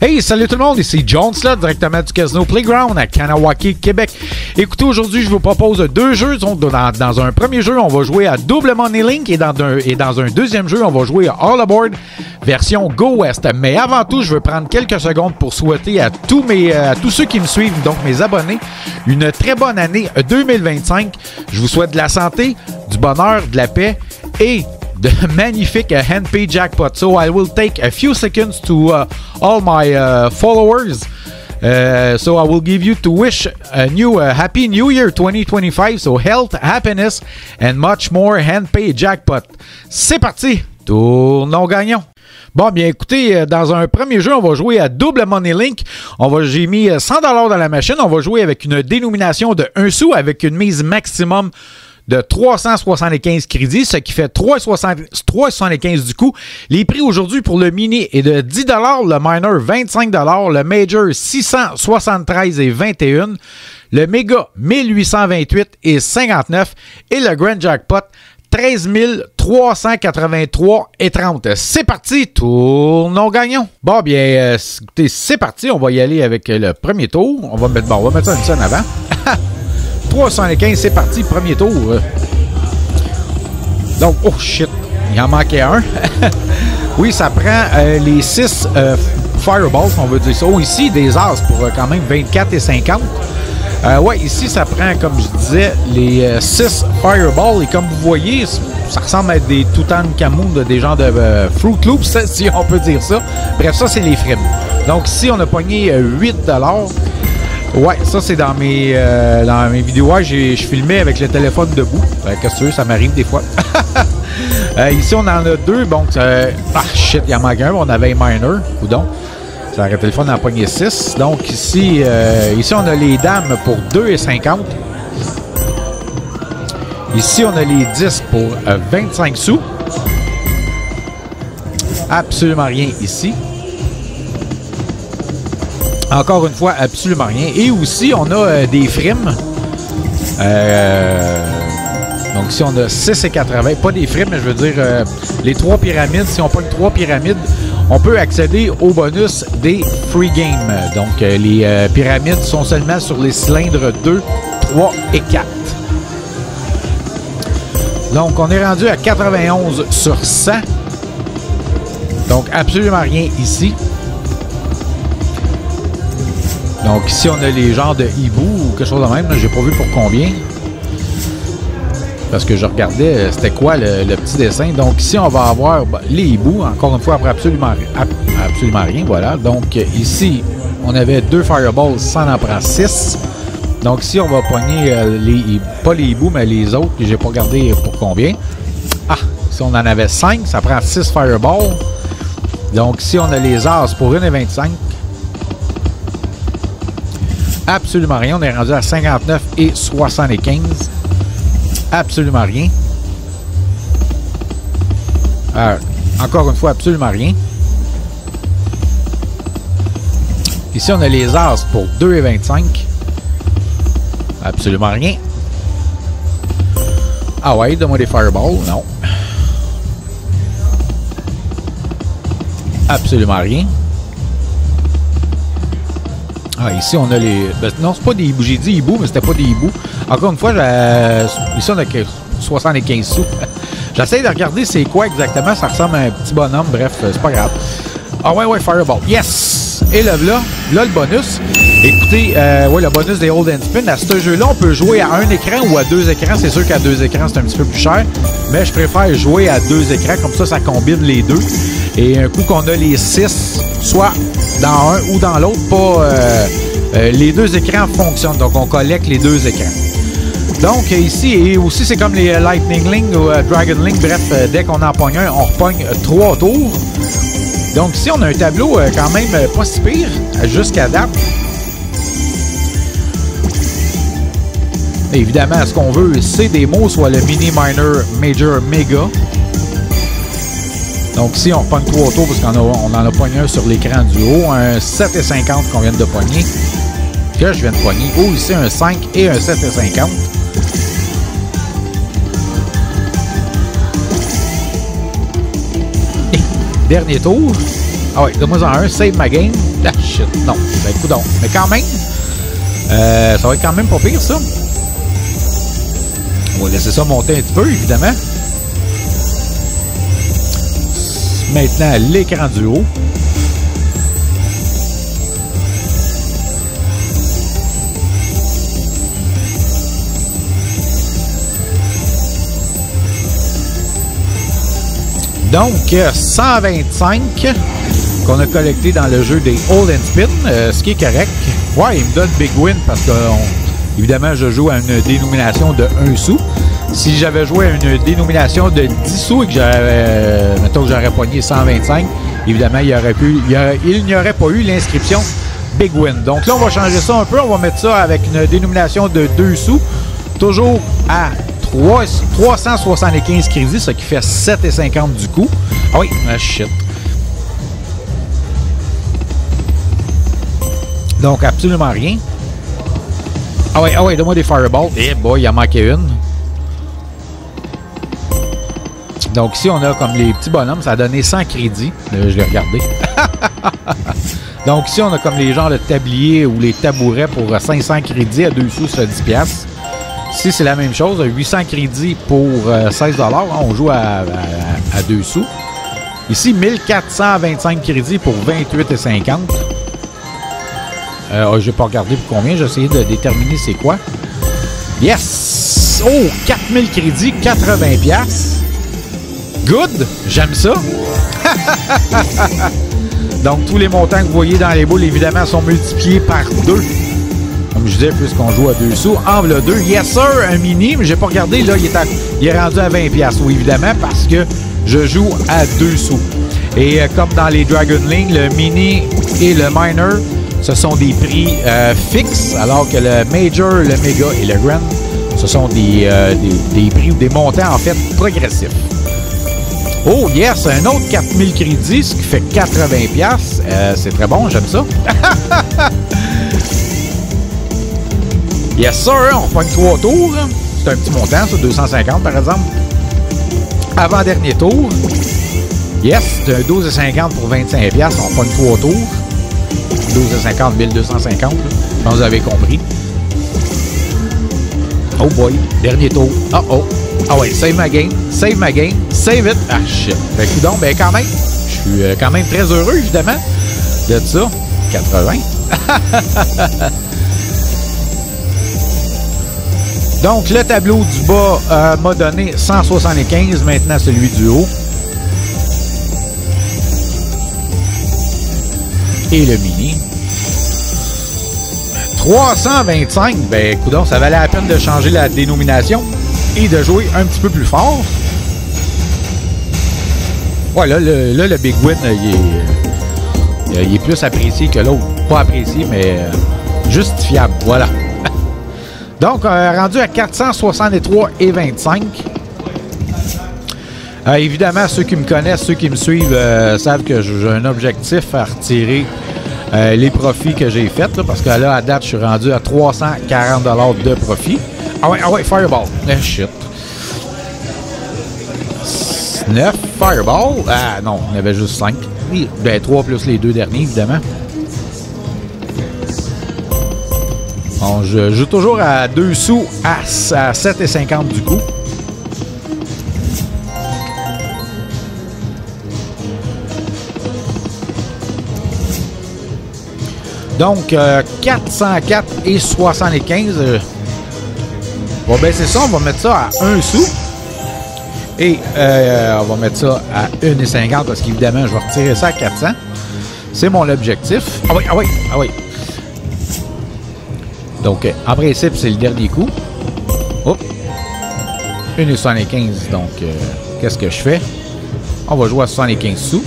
Hey, salut tout le monde, ici John Slott, directement du Casino Playground à Kanawake, Québec. Écoutez, aujourd'hui, je vous propose deux jeux. Dans un premier jeu, on va jouer à Double Money Link et dans un deuxième jeu, on va jouer à All Aboard version Go West. Mais avant tout, je veux prendre quelques secondes pour souhaiter à tous ceux qui me suivent, donc mes abonnés, une très bonne année 2025. Je vous souhaite de la santé, du bonheur, de la paix et the magnifique handpay jackpot. So I will take a few seconds to all my followers. So I will give you to wish a new happy new year 2025. So health, happiness and much more handpay jackpot. C'est parti, tournons gagnons. Bon, bien écoutez, dans un premier jeu, on va jouer à Double Money Link. J'ai mis 100$ dans la machine. On va jouer avec une dénomination de 1 sou avec une mise maximum de 375 crédits, ce qui fait 3,75 du coup. Les prix aujourd'hui pour le mini est de 10$, le minor 25$, le major 673,21$, le méga 1828,59$ et le grand jackpot 13 383,30$. C'est parti, tournons gagnons. Bon, bien, écoutez, c'est parti. On va y aller avec le premier tour. On va mettre ça une scène avant. 375, c'est parti, premier tour. Donc, oh shit, il en manquait un. Oui, ça prend les 6 fireballs, on veut dire ça. Oh, ici, des as pour quand même 24,50$. Ouais, ici, ça prend, comme je disais, les 6 fireballs. Et comme vous voyez, ça ressemble à des Toutankhamun, des genres de Fruit Loops, si on peut dire ça. Bref, ça, c'est les frimes. Donc, ici, on a pogné 8$. Ouais, ça c'est dans mes vidéos. Ouais, je filmais avec le téléphone debout. Qu'est-ce que tu veux, ça m'arrive des fois. Ici, on en a deux. Bon, shit, il y en manque un. On avait un minor. Coudon. Ça aurait été le fun d'en pogner 6. Donc ici, on a les dames pour 2,50$. Ici, on a les 10 pour 25 sous. Absolument rien ici. Encore une fois, absolument rien. Et aussi, on a des frimes. Donc ici, on a 6,80$. Pas des frimes, mais je veux dire les 3 pyramides. Si on pogne 3 pyramides, on peut accéder au bonus des free games. Donc, les pyramides sont seulement sur les cylindres 2, 3 et 4. Donc, on est rendu à 91 sur 100. Donc, absolument rien ici. Donc ici, on a les genres de hibou ou quelque chose de même. J'ai pas vu pour combien. Parce que je regardais c'était quoi le petit dessin. Donc ici, on va avoir les hiboux. Encore une fois, après absolument rien. Voilà. Donc ici, on avait 2 fireballs. Ça en prend 6. Donc ici, on va pogner pas les hiboux, mais les autres. J'ai pas regardé pour combien. Ah, ici, on en avait 5. Ça prend 6 fireballs. Donc ici, on a les as pour 1,25$. Absolument rien. On est rendu à 59,75$. Absolument rien. Encore une fois, absolument rien. Ici, on a les as pour 2,25$. Absolument rien. Ah ouais, donne-moi des fireballs. Non. Absolument rien. Ah, ici, on a les... non, c'est pas des hiboux. J'ai dit hiboux, mais c'était pas des hiboux. Encore une fois, ici, on a 75 sous. J'essaie de regarder c'est quoi exactement. Ça ressemble à un petit bonhomme. Bref, c'est pas grave. Ah ouais, Fireball. Yes! Et là, le bonus. Écoutez, ouais, le bonus des Hold and Spin. À ce jeu-là, on peut jouer à un écran ou à 2 écrans. C'est sûr qu'à 2 écrans, c'est un petit peu plus cher. Mais je préfère jouer à 2 écrans. Comme ça combine les deux. Et un coup qu'on a les 6, soit dans un ou dans l'autre, les 2 écrans fonctionnent. Donc, on collecte les 2 écrans. Donc, ici, et aussi, c'est comme les Lightning Link ou Dragon Link. Bref, dès qu'on en pogne un, on repogne 3 tours. Donc, ici, on a un tableau quand même pas si pire jusqu'à date. Évidemment, ce qu'on veut, c'est des mots, soit le mini, minor, major, méga. Donc ici, on pogne 3 tours parce qu'on en a pogné un sur l'écran du haut. Un 7,50$ qu'on vient de pogner. Que je viens de pogner. Oh, ici, un 5 et un 7,50$. Dernier tour. Ah ouais, donne-moi en un. Save ma game. Ah, shit. Non. Ben, coudonc. Mais quand même, ça va être quand même pas pire, ça. On va laisser ça monter un petit peu, évidemment. Maintenant, l'écran du haut. Donc, 125 qu'on a collecté dans le jeu des Hold and Spin, ce qui est correct. Ouais, il me donne Big Win parce que, évidemment, je joue à une dénomination de 1 sou. Si j'avais joué à une dénomination de 10 sous et que j'avais, mettons que j'aurais pogné 125, évidemment, il n'y aurait pas eu l'inscription Big Win. Donc là, on va changer ça un peu. On va mettre ça avec une dénomination de 2 sous, toujours à 375 crédits, ce qui fait 7,50 du coup. Ah oui, ah shit. Donc, absolument rien. Ah ouais, donne-moi des fireballs. Eh boy, il en manquait une. Donc ici, on a comme les petits bonhommes. Ça a donné 100 crédits. Je l'ai regardé. Donc ici, on a comme les genres de tabliers ou les tabourets pour 500 crédits à 2 sous, ça fait 10 piastres. Ici, c'est la même chose. 800 crédits pour 16 $. On joue à 2 sous. Ici, 1425 crédits pour 28,50 $. Je n'ai pas regardé pour combien. J'ai essayé de déterminer c'est quoi. Yes! Oh! 4000 crédits, 80 piastres. Good! J'aime ça. Donc, tous les montants que vous voyez dans les boules, évidemment, sont multipliés par 2. Comme je disais, puisqu'on joue à 2 sous. En voilà 2. Yes, sir! Un mini, mais j'ai pas regardé. Là, il est rendu à 20 piastres. Oui, évidemment, parce que je joue à 2 sous. Et comme dans les Dragon Link, le mini et le minor, ce sont des prix fixes, alors que le Major, le Mega et le Grand, ce sont des prix ou des montants, en fait, progressifs. Oh, yes! Un autre 4000 crédits, ce qui fait 80 piastres. C'est très bon, j'aime ça. Yes, sir! On pogne 3 tours. C'est un petit montant, ça, 250 par exemple. Avant-dernier tour. Yes, c'est un 12,50 pour 25 piastres. On pogne 3 tours. 12,50, 1250. Je pense que vous avez compris. Oh boy, dernier tour. Oh. Ah ouais, save ma game, save it. Ah shit. Ben coudonc, ben quand même, je suis quand même très heureux, évidemment, de ça. 80. Donc, le tableau du bas m'a donné 175, maintenant celui du haut. Et le mini. 325, ben coudonc, ça valait la peine de changer la dénomination et de jouer un petit peu plus fort. Ouais, là, le Big Win, il est plus apprécié que l'autre. Pas apprécié, mais justifiable. Voilà. Donc, rendu à 463,25. Évidemment, ceux qui me connaissent, ceux qui me suivent, savent que j'ai un objectif à retirer les profits que j'ai faits. Là, parce que là, à date, je suis rendu à 340 $ de profit. Ah ouais, Fireball. Shit. 9 Fireball. Ah non, il y en avait juste 5. Ben, 3 plus les 2 derniers, évidemment. Bon, je joue toujours à 2 sous à 7,50 du coup. Donc, 404,75. On va baisser ça, on va mettre ça à 1 sou. Et on va mettre ça à 1,50 parce qu'évidemment, je vais retirer ça à 400. C'est mon objectif. Ah oui. Donc, en principe, c'est le dernier coup. Hop. 1,75. Donc, qu'est-ce que je fais? On va jouer à 75 sous.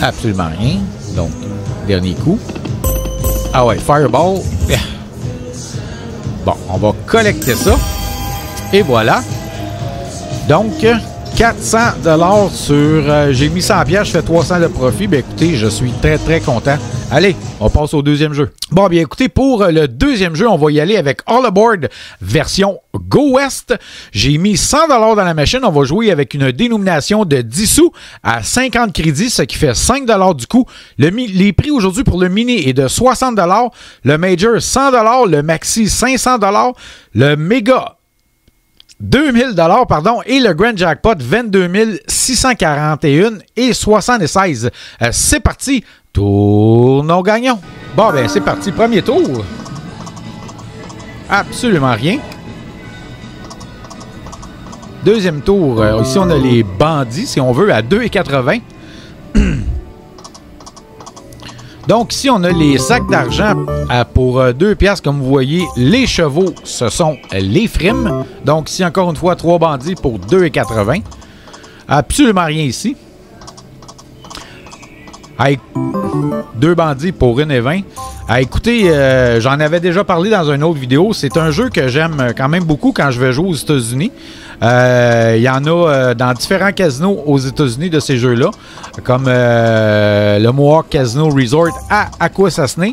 Absolument rien. Donc, dernier coup. Ah ouais, Fireball. Bon, on va collecter ça. Et voilà. Donc, 400 sur... j'ai mis 100 pièces, je fais 300 de profit. Bien, écoutez, je suis très, très content. Allez, on passe au deuxième jeu. Bon, bien, écoutez, pour le deuxième jeu, on va y aller avec All Aboard version Go West. J'ai mis 100 dans la machine. On va jouer avec une dénomination de 10 sous à 50 crédits, ce qui fait 5 du coup. Les prix aujourd'hui pour le mini est de 60 le Major 100 le Maxi 500 le Méga 2000 pardon, et le Grand Jackpot 22 641 et 76. C'est parti, tournons gagnons. Bon, ben c'est parti, premier tour. Absolument rien. Deuxième tour, ici on a les bandits, si on veut, à 2,80. Donc ici, on a les sacs d'argent pour 2 piastres. Comme vous voyez, les chevaux, ce sont les frimes. Donc ici, encore une fois, 3 bandits pour 2,80. Absolument rien ici. Avec 2 bandits pour 1,20. Écoutez, j'en avais déjà parlé dans une autre vidéo. C'est un jeu que j'aime quand même beaucoup quand je vais jouer aux États-Unis. Il y en a dans différents casinos aux États-Unis de ces jeux-là, comme le Mohawk Casino Resort à Akwesasne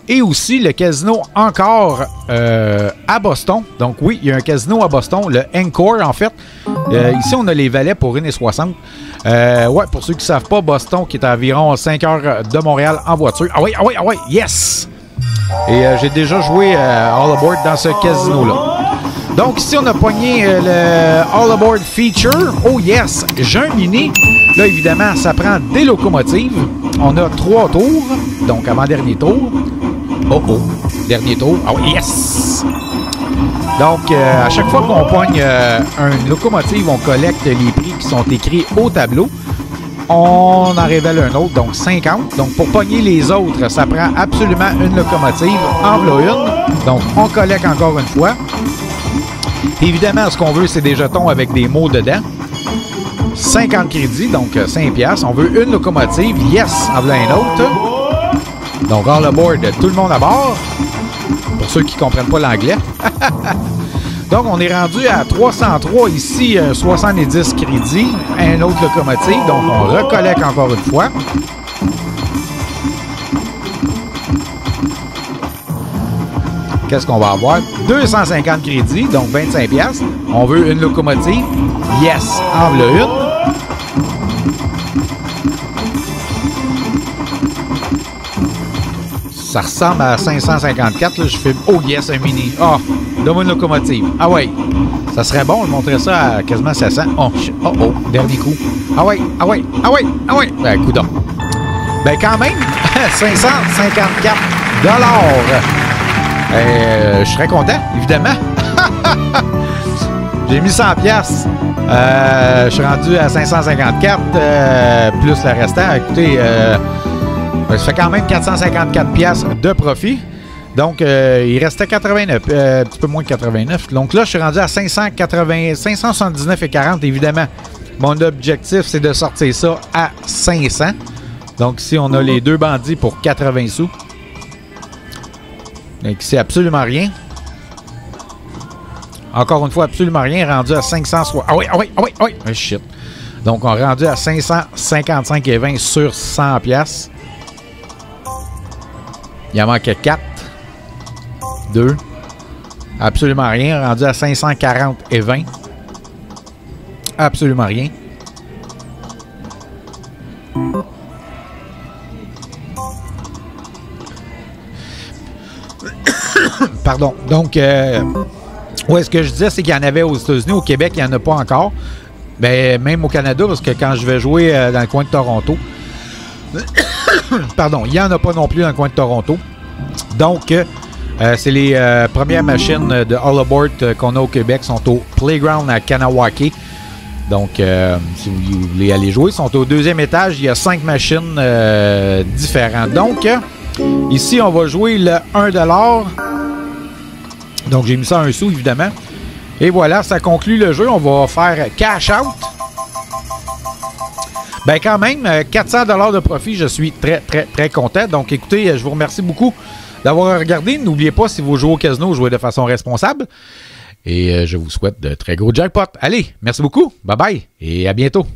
et aussi le casino encore à Boston. Donc oui, il y a un casino à Boston, le Encore en fait. Ici, on a les valets pour 1,60. Ouais, pour ceux qui ne savent pas, Boston qui est à environ 5 heures de Montréal en voiture. Ah oui, ah oui, ah oui, yes! Et j'ai déjà joué All Aboard dans ce casino-là. Donc ici, on a pogné le All Aboard Feature. Oh yes! J'ai un mini. Là, évidemment, ça prend des locomotives. On a 3 tours. Donc, avant-dernier tour. Oh oh! Dernier tour. Ah oui, yes! Donc, à chaque fois qu'on pogne une locomotive, on collecte les prix qui sont écrits au tableau. On en révèle un autre, donc 50. Donc, pour pogner les autres, ça prend absolument une locomotive. En voilà une. Donc, on collecte encore une fois. Évidemment, ce qu'on veut, c'est des jetons avec des mots dedans. 50 crédits, donc 5 piastres. On veut une locomotive. Yes, en voilà une autre. Donc, all aboard, tout le monde à bord. Pour ceux qui ne comprennent pas l'anglais. Donc, on est rendu à 303 ici, 70 crédits. Un autre locomotive. Donc, on recollecte encore une fois. Qu'est-ce qu'on va avoir? 250 crédits, donc 25 piastres. On veut une locomotive. Yes, en voilà une. Ça ressemble à 554. Là, je fais oh yes, un mini. Ah, donne-moi une locomotive. Ah ouais. Ça serait bon de montrer ça à quasiment 700. Oh, oh, oh, dernier coup. Ah ouais, ah ouais, ah ouais, ah ouais. Ben, coudonc. Ben, quand même, 554 $. Je serais content, évidemment. J'ai mis 100 piastres. Je suis rendu à 554 plus le restant. Écoutez, ça fait quand même 454 piastres de profit. Donc, il restait 89, un petit peu moins de 89. Donc là, je suis rendu à 579,40 évidemment. Mon objectif, c'est de sortir ça à 500. Donc ici, on a les 2 bandits pour 80 sous. Donc ici, absolument rien. Encore une fois, absolument rien. Rendu à 500. Ah oui, ah oui, ah oui, ah oui. Oh, shit. Donc, on est rendu à 555,20 sur 100 piastres. Il en manque 4. 2. Absolument rien. Rendu à 540,20. Absolument rien. Pardon. Donc, ouais, ce que je disais, c'est qu'il y en avait aux États-Unis. Au Québec, il n'y en a pas encore. Ben, même au Canada, parce que quand je vais jouer dans le coin de Toronto, pardon, il n'y en a pas non plus dans le coin de Toronto. Donc, c'est les premières machines de All Aboard qu'on a au Québec sont au Playground à Kanawake. Donc, si vous voulez aller jouer, ils sont au 2e étage. Il y a 5 machines différentes. Donc, ici, on va jouer le 1$. Donc, j'ai mis ça à 1 sou, évidemment. Et voilà, ça conclut le jeu. On va faire cash out. Ben quand même, 400 $ de profit. Je suis très, très, très content. Donc, écoutez, je vous remercie beaucoup d'avoir regardé. N'oubliez pas, si vous jouez au casino, jouez de façon responsable. Et je vous souhaite de très gros jackpots. Allez, merci beaucoup. Bye bye et à bientôt.